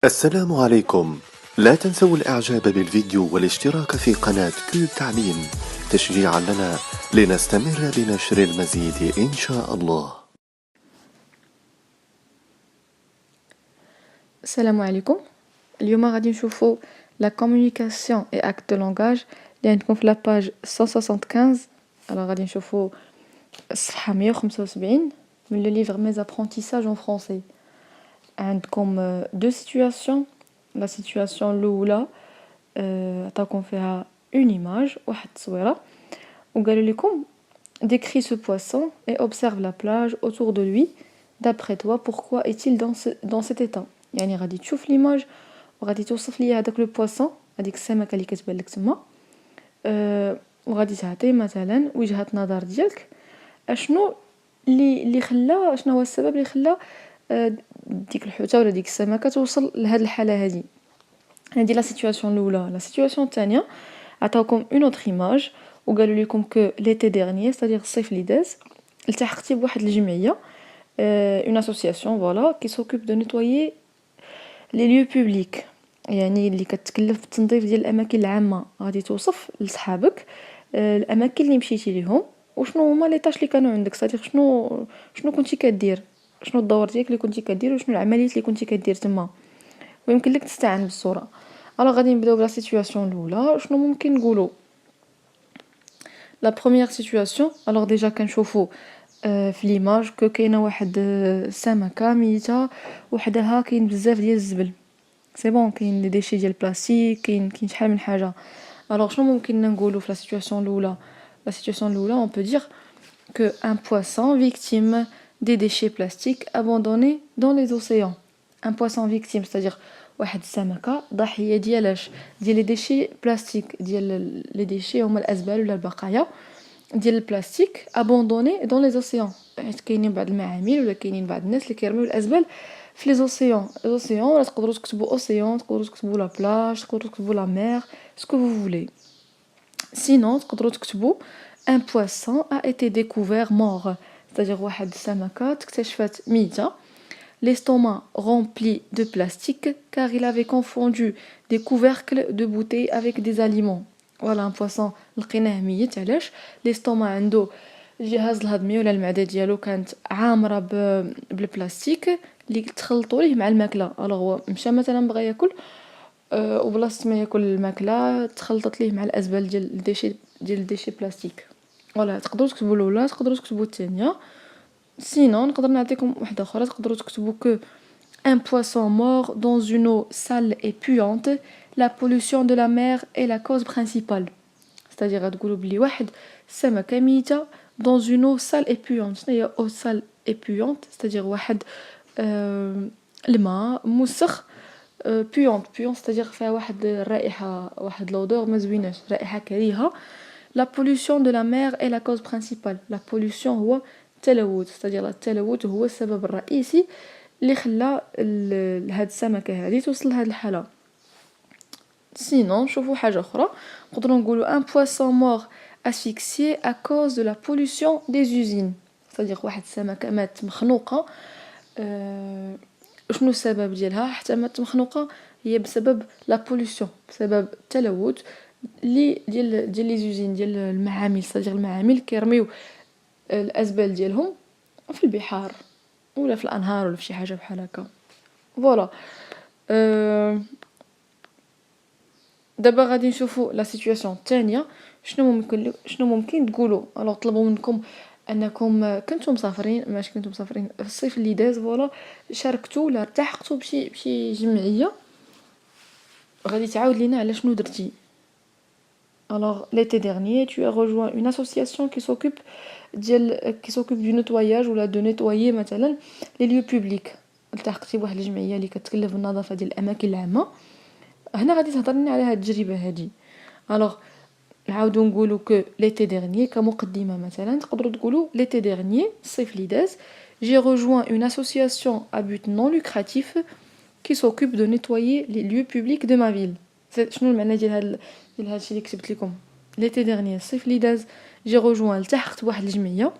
السلام عليكم. لا تنسوا الإعجاب بالفيديو والاشتراك في قناة كيوب تعليم تشجيعا لنا لنستمر بنشر المزيد إن شاء الله. السلام عليكم. اليوم غادي نشوفوا la communication et acte de langage اللي عندكم في لاباج 175. غادي نشوفوا الصفحة 175 من le livre Mes apprentissages en français. عندكم deux situations. La situation الأولى عطاكم فيها une image واحد التصويرة وقالوا لكم décris ce poisson et observe la plage autour de lui. D'après toi, pourquoi est-il dans cet état؟ يعني غادي تشوف ليماج وغادي توصف لي هذاك لو بواسون، هذيك السمكه اللي كتبان لك تما، وغادي تعطي مثلا وجهه نظر ديالك اشنو اللي خلى، شنو هو السبب اللي خلى ديك الحوته ولا ديك السمكه توصل لهاد الحاله هذه. هذه لا سيتوياسيون الاولى. لا سيتوياسيون الثانيه عطاوكم اون اوتر ايماج وقالوا لكم كو ليتي ديرنيي ستادير الصيف اللي داز التحقتي بواحد الجمعيه une association voilà qui s'occupe de nettoyer les lieux publics، يعني اللي كتكلف بالتنظيف ديال الاماكن العامه. غادي توصف لصحابك الاماكن اللي مشيتي ليهم وشنو هما لي طاش اللي كانوا عندك، صديق شنو كنتي كدير، شنو الدور ديالك اللي كنتي كدير وشنو العمليات اللي كنتي كدير تما، ويمكن لك تستعن بالصوره. غادي نبداو بلا سيتوياسيون الاولى. شنو ممكن نقولوا؟ لا بروميير سيتوياسيون ديجا كنشوفوا في ليماج كو كاينه واحد سمكه ميته وحدها كاين بزاف ديال الزبل، سي بون، كاين لي ديشي ديال البلاستيك، كاين شحال من حاجه. شنو ممكن نقولوا في لا سيتوياسيون الاولى؟ لا سيتوياسيون الاولى on peut dire que un poisson victime des déchets plastiques abandonnés dans les océans. Un poisson victime c'est-à-dire واحد السمكه ضحيه ديالاش؟ ديال لي ديشي بلاستيك، ديال لي ديشي هما الازبال ولا البقايا ديال البلاستيك ابوندوني دون لي زوسيون. حيت كاينين بعض المعامل ولا كاينين بعض الناس اللي كيرميو الازبال في لي زوسيون. ولا تقدروا تكتبوا اوسيون، تقدروا تكتبوا لا بلاج، تقدروا تكتبوا لا مير، سكو فو فولي. سينون تقدروا تكتبوا un poisson a été découvert mort، c'est-à-dire واحد السمكه اكتشفت ميته. L'estomac rempli de plastique car il avait confondu des couvercles de bouteilles avec des aliments. Voilà un poisson لقيناه ميت. علاش؟ l'estomac عنده الجهاز الهضمي ولا المعده ديالو كانت عامره بالبلاستيك اللي تخلطوا ليه مع الماكله. هو مشى مثلا بغى ياكل وبلاصه ما ياكل الماكله تخلطت ليه مع الازبال ديال الديشي بلاستيك. تقدروا تكتبوا الاولى، تقدروا تكتبوا الثانيه. Sinon, نقدر نعطيكم واحدة أخرى، تقدروا تكتبوا que un poisson mort dans une eau sale et puante, la pollution de la mer est la cause principale. C'est-à-dire غتقولوا بلي واحد سمكة ميتة dans une eau sale et puante. شنو هي eau sale et puante؟ c'est-à-dire واحد الماء مسخ puante c'est-à-dire فيها واحد الرائحة، واحد l'odeur ما زويناش، رائحة كريهة. La pollution de la mer est la cause principale. La pollution هو التلوث، c'est-à-dire التلوث هو السبب الرئيسي اللي خلى هاد السمكه هذه توصل لهاد الحاله. سينون شوفوا حاجه اخرى، نقدروا نقولوا un poisson mort asphyxié à cause de la pollution des usines، c'est-à-dire واحد السمكه مات مخنوقه. شنو السبب ديالها حتى مات مخنوقه؟ هي بسبب لا بوليسيون، بسبب التلوث اللي ديال لي زوزين، ديال المعامل. c'est-à-dire المعامل كيرميو الازبال ديالهم في البحار ولا في الانهار ولا في شي حاجه بحال هكا. فوالا دابا غادي نشوفوا لا سيتوياسيون الثانيه. شنو ممكن تقولوا؟ طلبوا منكم انكم كنتم مسافرين، ماشي كنتم مسافرين في الصيف اللي داز، فوالا شاركتوا ولا التحقتوا بشي جمعيه. غادي تعاود لينا على شنو درتي. Alors, l'été dernier, tu as rejoint une association qui s'occupe du nettoyage ou de nettoyer مثلا les lieux publics. التحقتي بواحد الجمعيه اللي كتكلف بالنظافه ديال الاماكن العامه. هنا غادي تهضرني على هاد التجربه هذه. نعاودو نقولوا كو l'été dernier كمقدمه مثلا تقدروا تقولوا l'été dernier الصيف اللي داز j'ai rejoint une association à but non lucratif qui s'occupe de nettoyer les lieux publics de ma ville. شنو المعنى ديال هادشي اللي كتبت لكم؟ l'été dernier الصيف اللي داز j'ai rejoint التحقت بواحد الجمعيه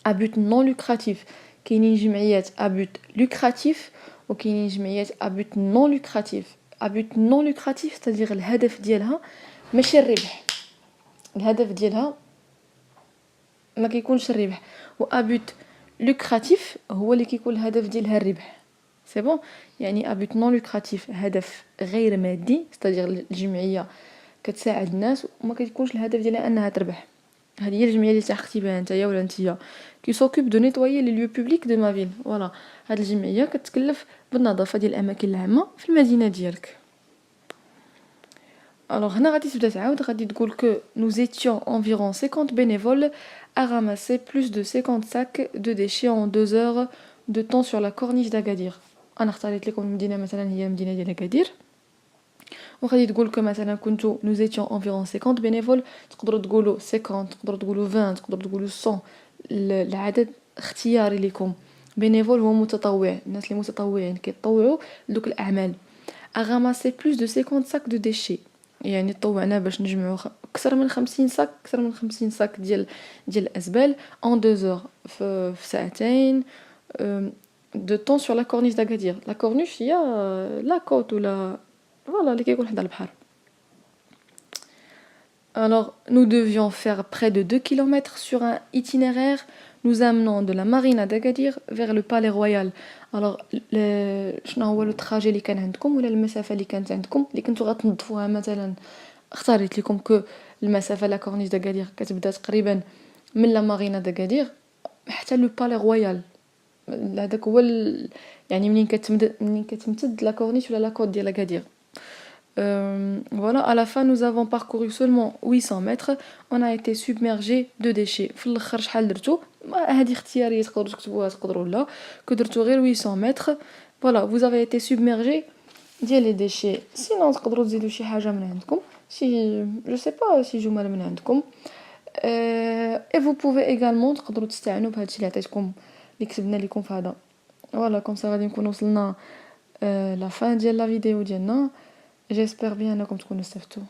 à but non lucratif. كاينين جمعيات à but lucratif وكاينين جمعيات ابوت نون لوكراتيف. ابوت نون لوكراتيف ستادير الهدف ديالها ماشي الربح، الهدف ديالها ما كيكونش الربح. وابوت لوكراتيف هو اللي كيكون الهدف ديالها الربح. سي بون، يعني ابوت نون لوكراتيف هدف غير مادي، ستادير الجمعيه كتساعد الناس وما كيكونش الهدف ديالها انها تربح. هذه هي الجمعيه اللي تحقتي بها نتايا ولا نتيا، كي سوكوب دو نيتوايي لي ليو بوبليك دو ما فيل. فوالا، هاد الجمعيه كتكلف بالنظافه ديال الاماكن العامه في المدينه ديالك. Alors هنا غادي تبدا تعاود، غادي تقول que nous étions environ 50 bénévoles à ramasser plus de 50 sacs de déchets en 2 heures de temps sur la corniche d'Agadir. انا اختاريت لكم المدينه مثلا هي المدينه ديال أكادير. وغادي تقول que مثلا كنتو nous étions environ 50 bénévoles، تقدروا تقولوا 50، تقدروا تقولوا 20، تقدروا تقولوا 100. العدد اختياري لكم. bénévole هو متطوع، الناس اللي متطوعين كيتطوعوا لدوك الاعمال. à ramasser plus de 50 sacs de déchets، يعني طوعنا باش نجمعوا اكثر من 50 صاك، اكثر من 50 صاك ديال الازبال en 2 heures، في ساعتين de temps sur la corniche d'Agadir. la corniche هي لا كوت ولا فوالا اللي كيكون حدا البحر. Alors nous devions faire près de 2 km sur un itinéraire nous amenant de la marina d'Agadir vers le palais royal. Alors شنو هو لو تراجي اللي كان عندكم ولا المسافه اللي كانت عندكم اللي كنتو غتنظفوها؟ مثلا اختاريت لكم كو المسافه لا كورنيش داكادير كتبدا تقريبا من لا مارينا داكادير حتى لو بالي رويال. هذاك هو يعني منين كتمتد لا كورنيش ولا لا كوت ديال اكادير. Voilà, à la fin nous avons parcouru seulement 800 mètres. On a été submergé de déchets. في الاخر شحال درتو؟ هذه اختياريه، تقدروا تكتبوها تقدروا لا، كدرتو غير 800 mètres. Voilà, vous avez été submergé ديال لي ديشي. سينون تقدروا تزيدوا شي حاجه من عندكم، شي جو سي با شي جمل من عندكم. et vous pouvez également تقدروا تستعنوا بهذا الشيء اللي عطيتكم اللي كتبنا لكم في هذا. فوالا كوم سا غادي نكون وصلنا لا فان ديال لا فيديو ديالنا. J'espère bien انكم تكونوا استفدتوا.